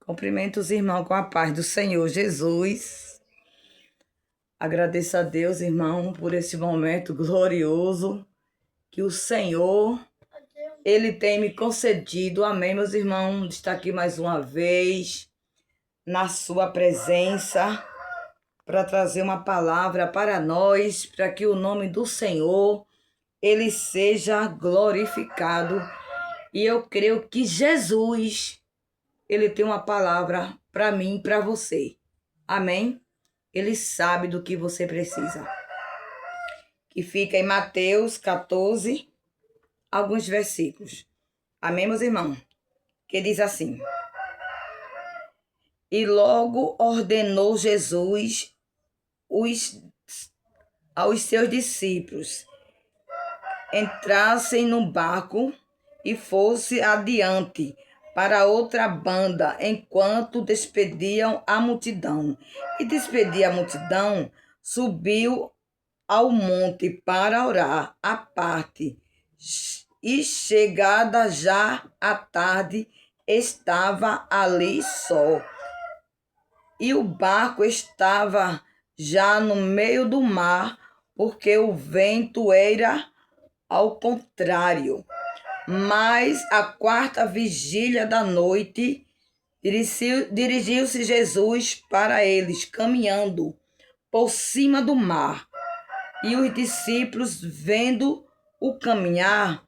Cumprimento os irmãos com a paz do Senhor Jesus. Agradeço a Deus, irmão, por esse momento glorioso que o Senhor, Ele tem me concedido. Amém, meus irmãos? Estar aqui mais uma vez na sua presença para trazer uma palavra para nós, para que o nome do Senhor, Ele seja glorificado. E eu creio que Jesus, Ele tem uma palavra para mim e para você. Amém? Ele sabe do que você precisa. Que fica em Mateus 14, alguns versículos. Amém, meus irmãos? Que diz assim: E logo ordenou Jesus aos seus discípulos entrassem no barco e fosse adiante para outra banda, enquanto despediam a multidão. E despedia a multidão, subiu ao monte para orar à parte. E chegada já a tarde, estava ali só. E o barco estava já no meio do mar, porque o vento era ao contrário. Mas à quarta vigília da noite, dirigiu-se Jesus para eles, caminhando por cima do mar. E os discípulos, vendo o caminhar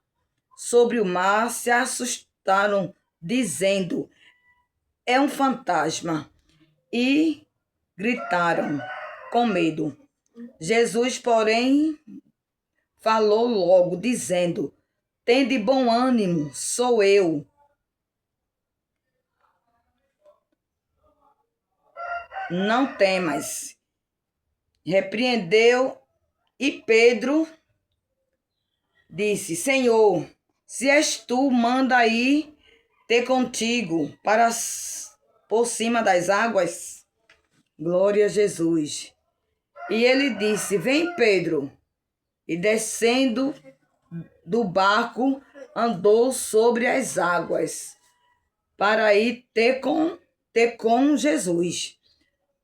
sobre o mar, se assustaram, dizendo: É um fantasma. E gritaram com medo. Jesus, porém, falou logo, dizendo: Tende bom ânimo, sou eu. Não temas. Repreendeu, e Pedro disse: Senhor, se és tu, manda aí ter contigo por cima das águas. Glória a Jesus. E ele disse: Vem, Pedro. E descendo do barco, andou sobre as águas para ir ter com Jesus.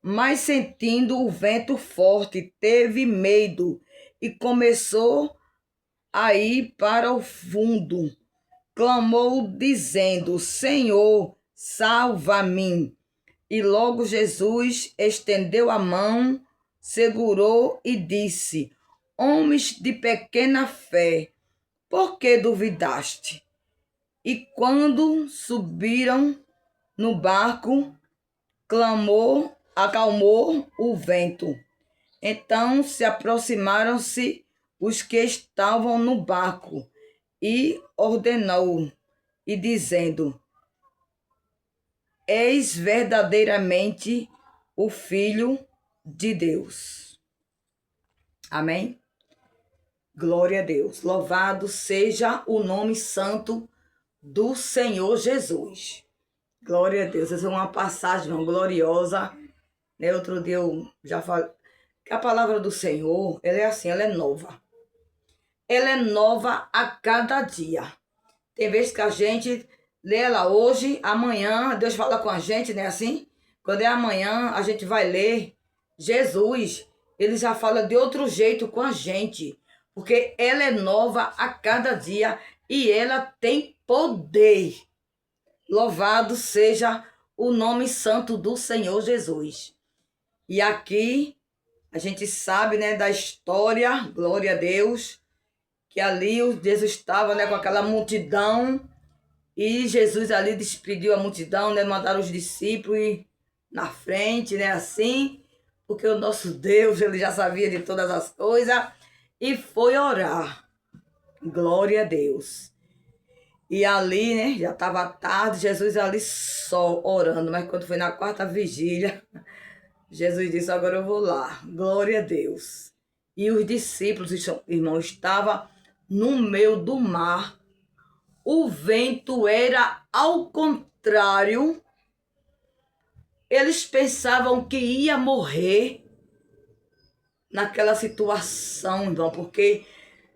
Mas sentindo o vento forte, teve medo e começou a ir para o fundo. Clamou dizendo: Senhor, salva-me. E logo Jesus estendeu a mão, segurou e disse: Homens de pequena fé, por que duvidaste? E quando subiram no barco, acalmou o vento. Então se aproximaram-se os que estavam no barco e ordenou, e dizendo: És verdadeiramente o Filho de Deus. Amém? Glória a Deus. Louvado seja o nome santo do Senhor Jesus. Glória a Deus. Essa é uma passagem gloriosa. Outro dia eu já falei que a palavra do Senhor, ela é assim, ela é nova. Ela é nova a cada dia. Tem vezes que a gente lê ela hoje, amanhã Deus fala com a gente, né? Assim, quando é amanhã, a gente vai ler Jesus, ele já fala de outro jeito com a gente, porque ela é nova a cada dia e ela tem poder. Louvado seja o nome santo do Senhor Jesus. E aqui a gente sabe, né, da história, glória a Deus, que ali Jesus estava, né, com aquela multidão. E Jesus ali despediu a multidão, né? Mandaram os discípulos ir na frente, né? Assim, porque o nosso Deus, ele já sabia de todas as coisas. E foi orar. Glória a Deus. E ali, né? Já estava tarde, Jesus ali só orando. Mas quando foi na quarta vigília, Jesus disse: Agora eu vou lá. Glória a Deus. E os discípulos, irmão, estavam no meio do mar. O vento era ao contrário. Eles pensavam que ia morrer naquela situação, irmão, porque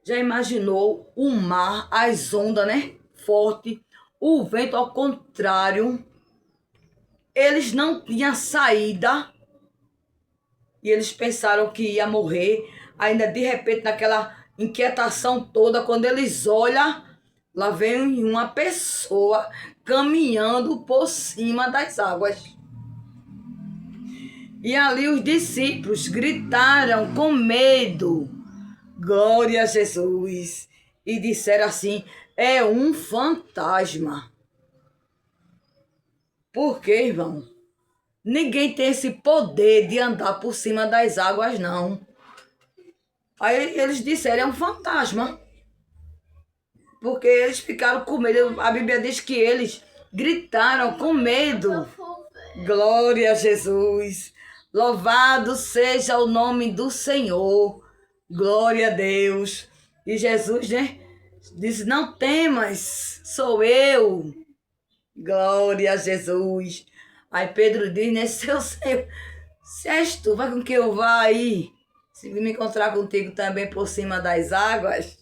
já imaginou o mar, as ondas, né? Forte, o vento ao contrário. eles não tinham saída e eles pensaram que ia morrer. Ainda de repente, naquela inquietação toda, quando eles olham, lá vem uma pessoa caminhando por cima das águas. E ali os discípulos gritaram com medo, glória a Jesus, e disseram assim, é um fantasma. Por quê, irmão? Ninguém tem esse poder de andar por cima das águas, não. Aí eles disseram, é um fantasma. Porque eles ficaram com medo. A Bíblia diz que eles gritaram com medo. Glória a Jesus. Louvado seja o nome do Senhor. Glória a Deus. E Jesus, né, disse, não temas, sou eu. Glória a Jesus. Aí Pedro diz, né, seu Senhor, se és tu, vai com que eu vá aí. Se me encontrar contigo também por cima das águas.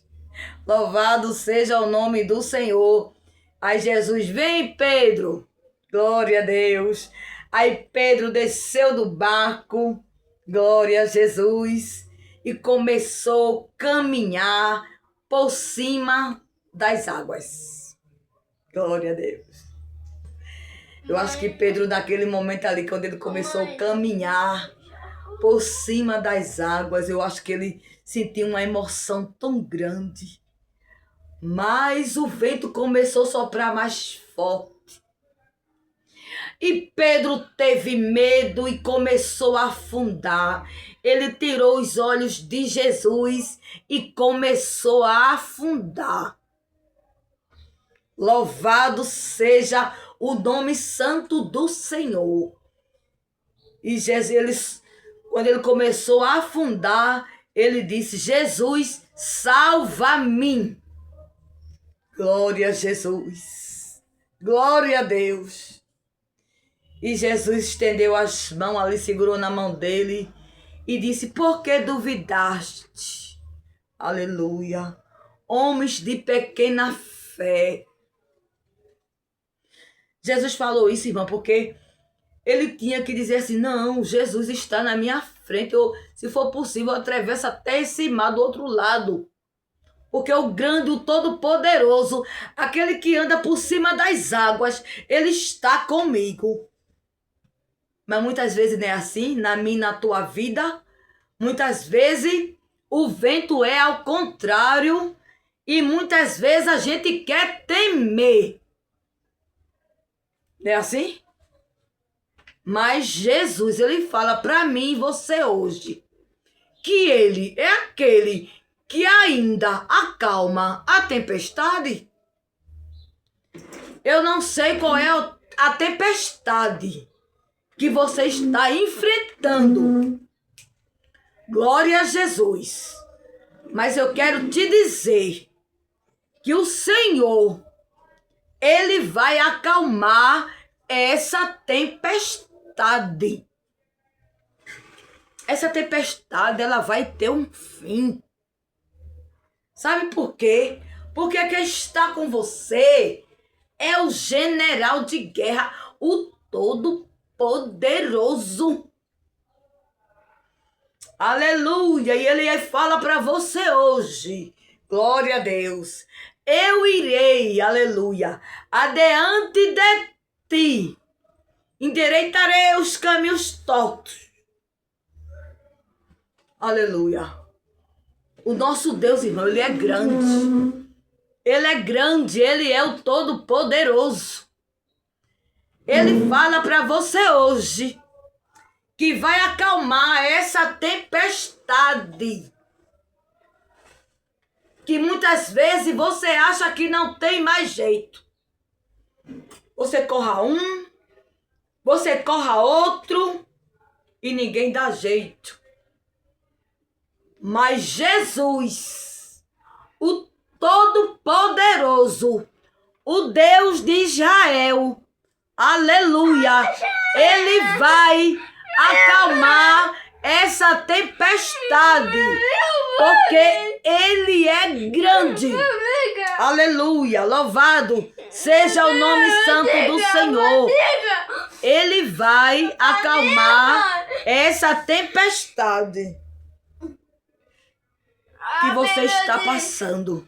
Louvado seja o nome do Senhor. Aí Jesus, vem Pedro. Glória a Deus. Aí Pedro desceu do barco. Glória a Jesus. E começou a caminhar por cima das águas. Glória a Deus. Eu acho que Pedro, naquele momento ali, quando ele começou a caminhar por cima das águas, eu acho que ele sentiu uma emoção tão grande. Mas o vento começou a soprar mais forte. E Pedro teve medo e começou a afundar. Ele tirou os olhos de Jesus e começou a afundar. Louvado seja o nome santo do Senhor. E Jesus, quando ele começou a afundar, ele disse, Jesus, salva-me. Glória a Jesus. Glória a Deus. E Jesus estendeu as mãos ali, segurou na mão dele e disse, por que duvidaste? Aleluia. Homens de pequena fé. Jesus falou isso, irmão, porque ele tinha que dizer assim, não, Jesus está na minha frente, ou se for possível, eu atravesso até esse mar do outro lado. Porque o grande, o todo-poderoso, aquele que anda por cima das águas, ele está comigo. Mas muitas vezes não é assim, na minha e na tua vida. Muitas vezes o vento é ao contrário e muitas vezes a gente quer temer. Não é assim? Mas Jesus, ele fala para mim e você hoje que ele é aquele que ainda acalma a tempestade. Eu não sei qual é a tempestade que você está enfrentando. Glória a Jesus. Mas eu quero te dizer que o Senhor, ele vai acalmar essa tempestade. Essa tempestade, ela vai ter um fim. Sabe por quê? Porque quem está com você é o general de guerra, o Todo-Poderoso. Aleluia! E ele fala para você hoje, glória a Deus, eu irei, aleluia, adiante de ti, endireitarei os caminhos tortos. Aleluia. O nosso Deus, irmão, ele é grande. Ele é grande, ele é o Todo-Poderoso. Ele fala para você hoje que vai acalmar essa tempestade. Que muitas vezes você acha que não tem mais jeito. Você corra um, você corra outro e ninguém dá jeito. Mas Jesus, o Todo-Poderoso, o Deus de Israel, aleluia, ele vai acalmar essa tempestade, porque ele é grande. Aleluia, louvado seja o nome santo do Senhor. Ele vai acalmar essa tempestade que você está passando.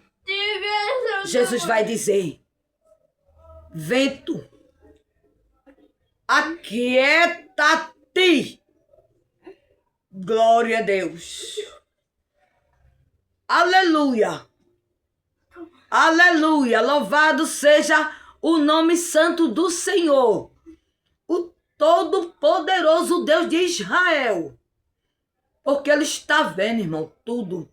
Jesus vai dizer: vento, aquieta-te. Glória a Deus. Aleluia. Aleluia. Louvado seja o nome santo do Senhor, o Todo-Poderoso Deus de Israel. Porque Ele está vendo, irmão, tudo.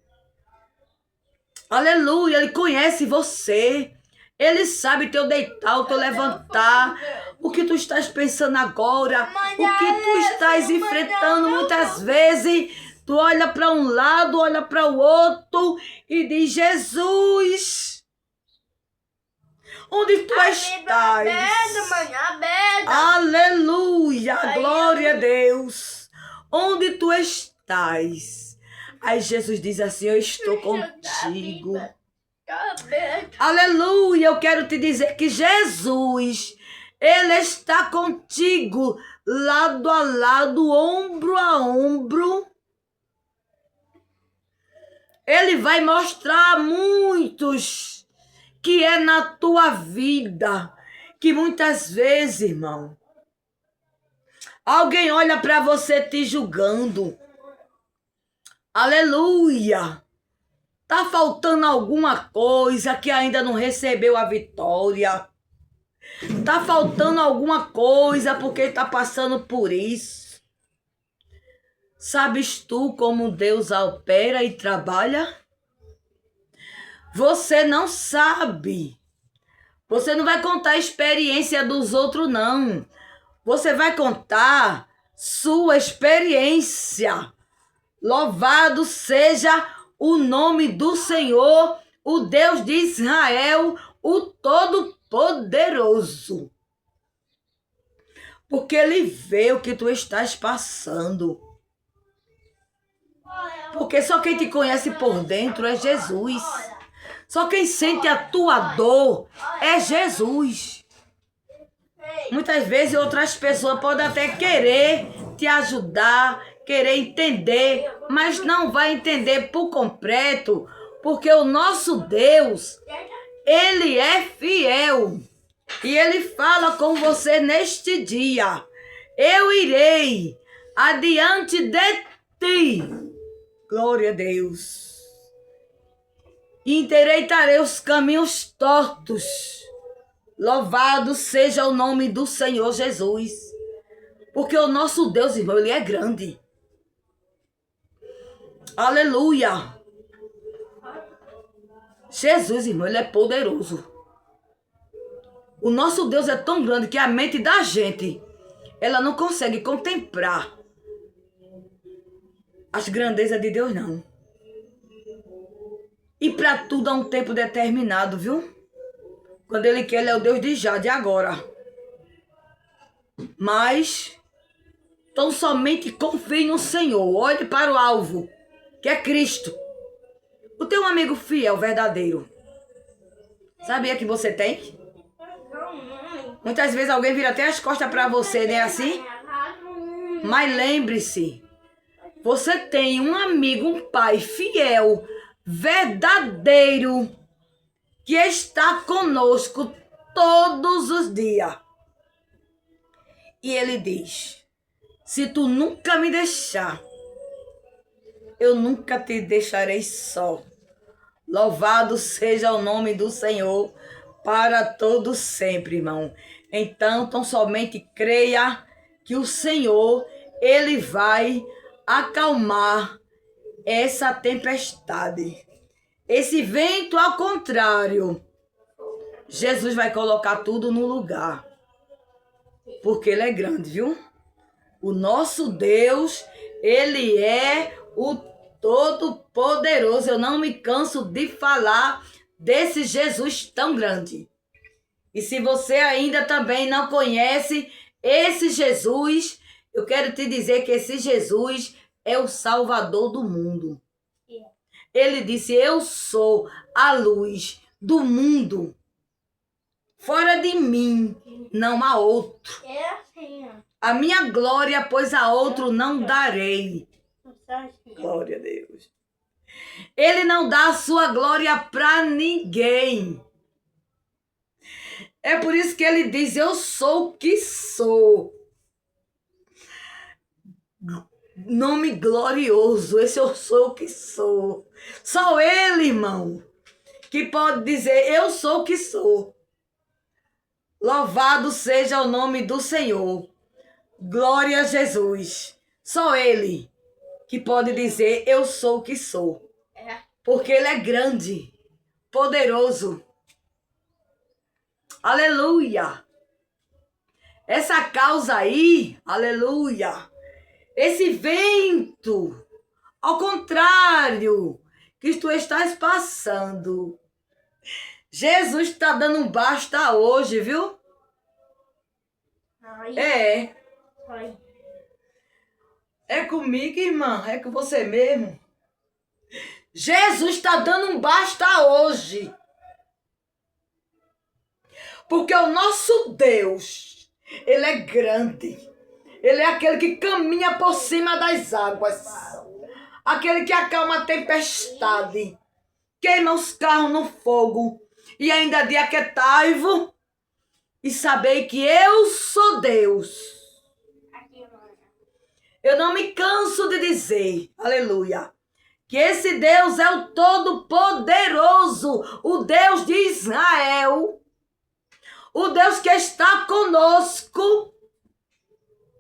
Aleluia. Ele conhece você. Ele sabe teu deitar, o teu levantar, o que tu estás pensando agora, o que tu estás enfrentando. Muitas vezes tu olha para um lado, olha para o outro e diz: Jesus, onde tu estás? Aleluia, glória a Deus. Onde tu estás? Aí Jesus diz assim: eu estou contigo. Aleluia, eu quero te dizer que Jesus, Ele está contigo, lado a lado, ombro a ombro. Ele vai mostrar a muitos que é na tua vida, que muitas vezes, irmão, alguém olha para você te julgando. Aleluia. Tá faltando alguma coisa que ainda não recebeu a vitória. Tá faltando alguma coisa porque está passando por isso. Sabes tu como Deus opera e trabalha? Você não sabe. Você não vai contar a experiência dos outros, não. Você vai contar sua experiência. Louvado seja o nome do Senhor, o Deus de Israel, o Todo-Poderoso. Porque Ele vê o que tu estás passando. Porque só quem te conhece por dentro é Jesus. Só quem sente a tua dor é Jesus. Muitas vezes outras pessoas podem até querer te ajudar, querer entender, mas não vai entender por completo, porque o nosso Deus, Ele é fiel. E Ele fala com você neste dia: eu irei adiante de ti. Glória a Deus. E endireitarei os caminhos tortos. Louvado seja o nome do Senhor Jesus. Porque o nosso Deus, irmão, Ele é grande. Aleluia. Jesus, irmão, Ele é poderoso. O nosso Deus é tão grande que a mente da gente, ela não consegue contemplar as grandezas de Deus, não. E para tudo há um tempo determinado, viu? Quando Ele quer, Ele é o Deus de já, de agora. Mas tão somente confie no Senhor. Olhe para o alvo, que é Cristo. O teu amigo fiel, verdadeiro. Sabia que você tem? Muitas vezes alguém vira até as costas para você, não é assim? Mas lembre-se, você tem um amigo, um pai fiel, verdadeiro, que está conosco todos os dias. E Ele diz: se tu nunca me deixar, eu nunca te deixarei só. Louvado seja o nome do Senhor para todos sempre, irmão. Então, tão somente creia que o Senhor, Ele vai acalmar essa tempestade. Esse vento ao contrário, Jesus vai colocar tudo no lugar. Porque Ele é grande, viu? O nosso Deus, Ele é o Todo-Poderoso. Eu não me canso de falar desse Jesus tão grande. E se você ainda também não conhece esse Jesus, eu quero te dizer que esse Jesus é o Salvador do mundo. Ele disse: eu sou a luz do mundo. Fora de mim não há outro. A minha glória, pois a outro não darei. Glória a Deus. Ele não dá a sua glória para ninguém. É por isso que ele diz, eu sou o que sou. Nome glorioso, esse eu sou o que sou. Só ele, irmão, que pode dizer, eu sou o que sou. Louvado seja o nome do Senhor. Glória a Jesus. Só ele que pode dizer, eu sou o que sou. Porque ele é grande, poderoso. Aleluia. Essa causa aí, aleluia. Esse vento, ao contrário, que tu estás passando. Jesus está dando um basta hoje, viu? É. É comigo, irmã, é com você mesmo. Jesus está dando um basta hoje. Porque o nosso Deus, ele é grande. Ele é aquele que caminha por cima das águas. Aquele que acalma a tempestade. Queima os carros no fogo. E ainda diz aquietai-vos e sabei que eu sou Deus. Eu não me canso de dizer, aleluia, que esse Deus é o Todo-Poderoso, o Deus de Israel, o Deus que está conosco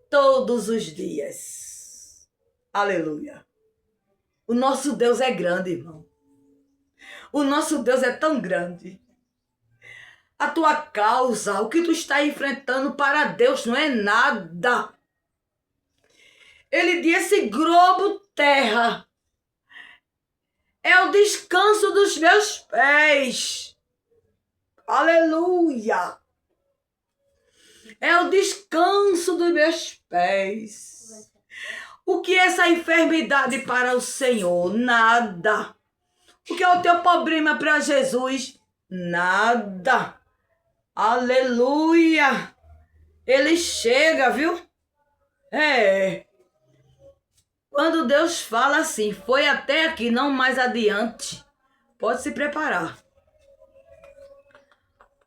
todos os dias. Aleluia. O nosso Deus é grande, irmão. O nosso Deus é tão grande. A tua causa, o que tu está enfrentando para Deus não é nada. Ele diz, esse globo terra é o descanso dos meus pés. Aleluia. É o descanso dos meus pés. O que é essa enfermidade para o Senhor? Nada. O que é o teu problema para Jesus? Nada. Aleluia. Ele chega, viu? É. Quando Deus fala assim, foi até aqui, não mais adiante, pode se preparar.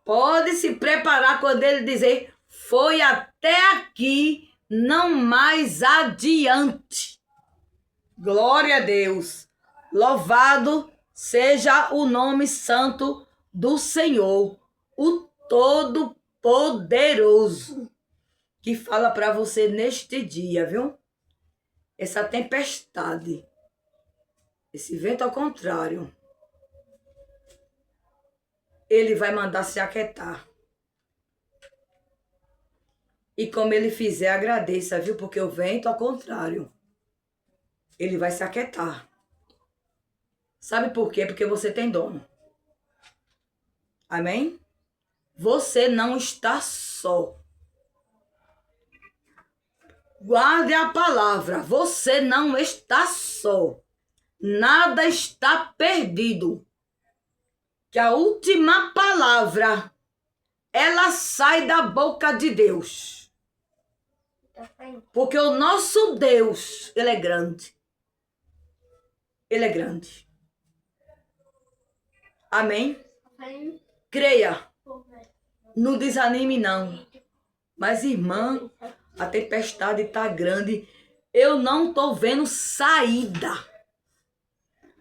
Pode se preparar quando ele dizer, foi até aqui, não mais adiante. Glória a Deus. Louvado seja o nome santo do Senhor, o Todo-Poderoso, que fala para você neste dia, viu? Essa tempestade, esse vento ao contrário, ele vai mandar se aquietar. E como ele fizer, agradeça, viu? Porque o vento ao contrário, ele vai se aquietar. Sabe por quê? Porque você tem dono. Amém? Você não está só. Guarde a palavra, você não está só. Nada está perdido. Que a última palavra, ela sai da boca de Deus. Porque o nosso Deus, ele é grande. Ele é grande. Amém? Creia. Não desanime, não. Mas, irmã, a tempestade está grande. Eu não estou vendo saída.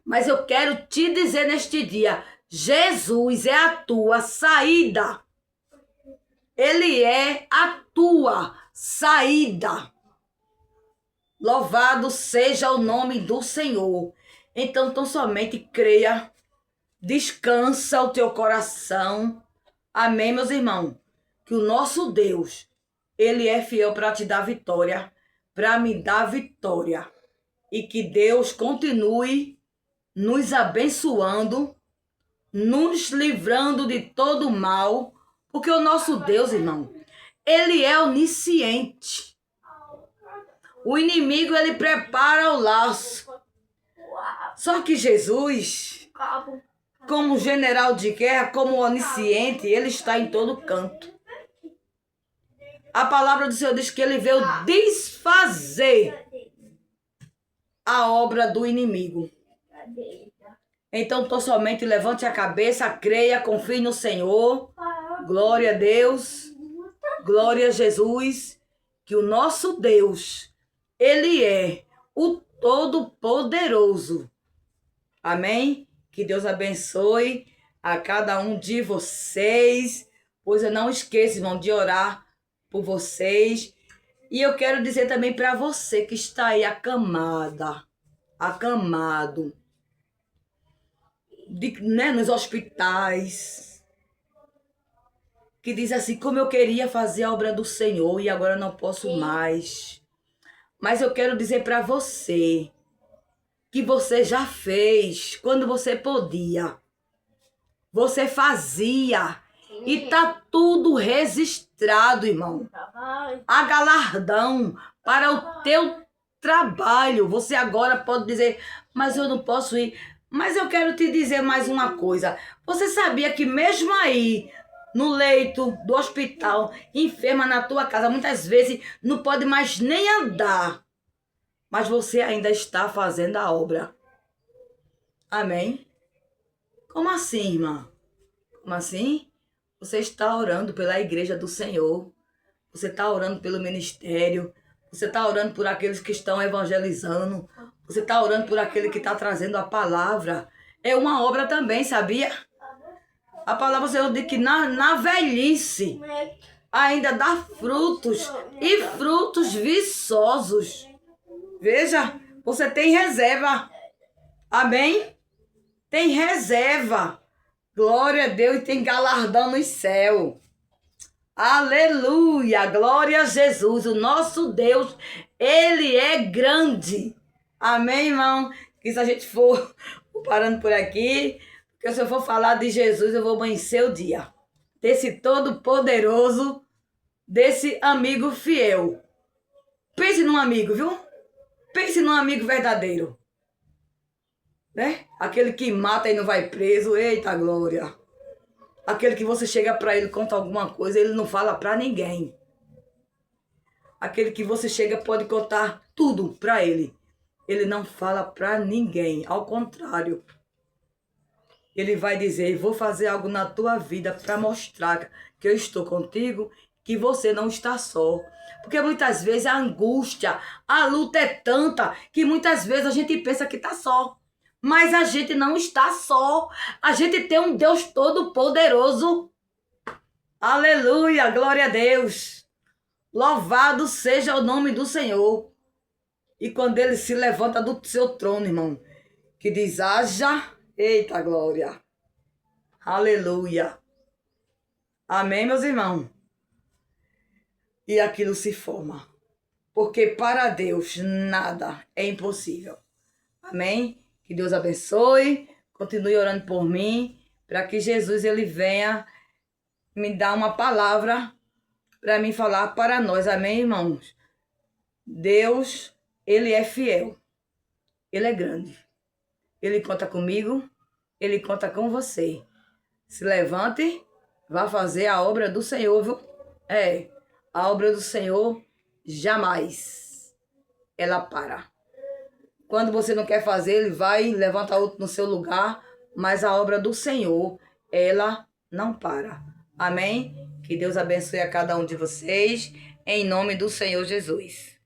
Mas eu quero te dizer neste dia, Jesus é a tua saída. Ele é a tua saída. Louvado seja o nome do Senhor. Então, tão somente creia, descansa o teu coração. Amém, meus irmãos? Que o nosso Deus, ele é fiel para te dar vitória, para me dar vitória. E que Deus continue nos abençoando, nos livrando de todo mal, porque o nosso Deus, irmão, ele é onisciente. O inimigo, ele prepara o laço. Só que Jesus, como general de guerra, como onisciente, ele está em todo canto. A palavra do Senhor diz que ele veio desfazer a obra do inimigo. Então, tão somente levante a cabeça, creia, confie no Senhor. Glória a Deus. Glória a Jesus. Que o nosso Deus, ele é o Todo-Poderoso. Amém? Que Deus abençoe a cada um de vocês. Pois eu não esqueço, irmão, de orar por vocês. E eu quero dizer também para você que está aí acamado, nos hospitais, que diz assim, como eu queria fazer a obra do Senhor e agora não posso mais. Mas eu quero dizer para você que você já fez quando você podia. Você fazia. E tá tudo registrado, irmão. Há galardão para o teu trabalho. Você agora pode dizer, mas eu não posso ir. Mas eu quero te dizer mais uma coisa. Você sabia que mesmo aí, no leito do hospital, enferma na tua casa, muitas vezes não pode mais nem andar. Mas você ainda está fazendo a obra. Amém? Como assim, irmã? Como assim? Você está orando pela igreja do Senhor. Você está orando pelo ministério. Você está orando por aqueles que estão evangelizando. Você está orando por aquele que está trazendo a palavra. É uma obra também, sabia? A palavra do Senhor diz que na velhice ainda dá frutos. E frutos viçosos. Veja, você tem reserva. Amém? Tem reserva. Glória a Deus, e tem galardão no céu. Aleluia, glória a Jesus. O nosso Deus, ele é grande. Amém, irmão? Que se a gente for parando por aqui, porque se eu for falar de Jesus, eu vou amanhecer o dia. Desse todo-poderoso, desse amigo fiel. Pense num amigo, viu? Pense num amigo verdadeiro. Né? Aquele que mata e não vai preso, eita glória. Aquele que você chega para ele, conta alguma coisa, ele não fala para ninguém. Aquele que você chega pode contar tudo para ele. Ele não fala para ninguém, ao contrário. Ele vai dizer, vou fazer algo na tua vida para mostrar que eu estou contigo, que você não está só. Porque muitas vezes a angústia, a luta é tanta, que muitas vezes a gente pensa que está só. Mas a gente não está só. A gente tem um Deus todo-poderoso. Aleluia, glória a Deus. Louvado seja o nome do Senhor. E quando ele se levanta do seu trono, irmão, que diz, haja, eita glória. Aleluia. Amém, meus irmãos? E aquilo se forma. Porque para Deus nada é impossível. Amém? Que Deus abençoe, continue orando por mim, para que Jesus ele venha me dar uma palavra para mim falar para nós. Amém, irmãos? Deus, ele é fiel, ele é grande. Ele conta comigo, ele conta com você. Se levante, vá fazer a obra do Senhor, viu? A obra do Senhor jamais ela para. Quando você não quer fazer, ele vai, levanta outro no seu lugar, mas a obra do Senhor, ela não para. Amém? Que Deus abençoe a cada um de vocês, em nome do Senhor Jesus.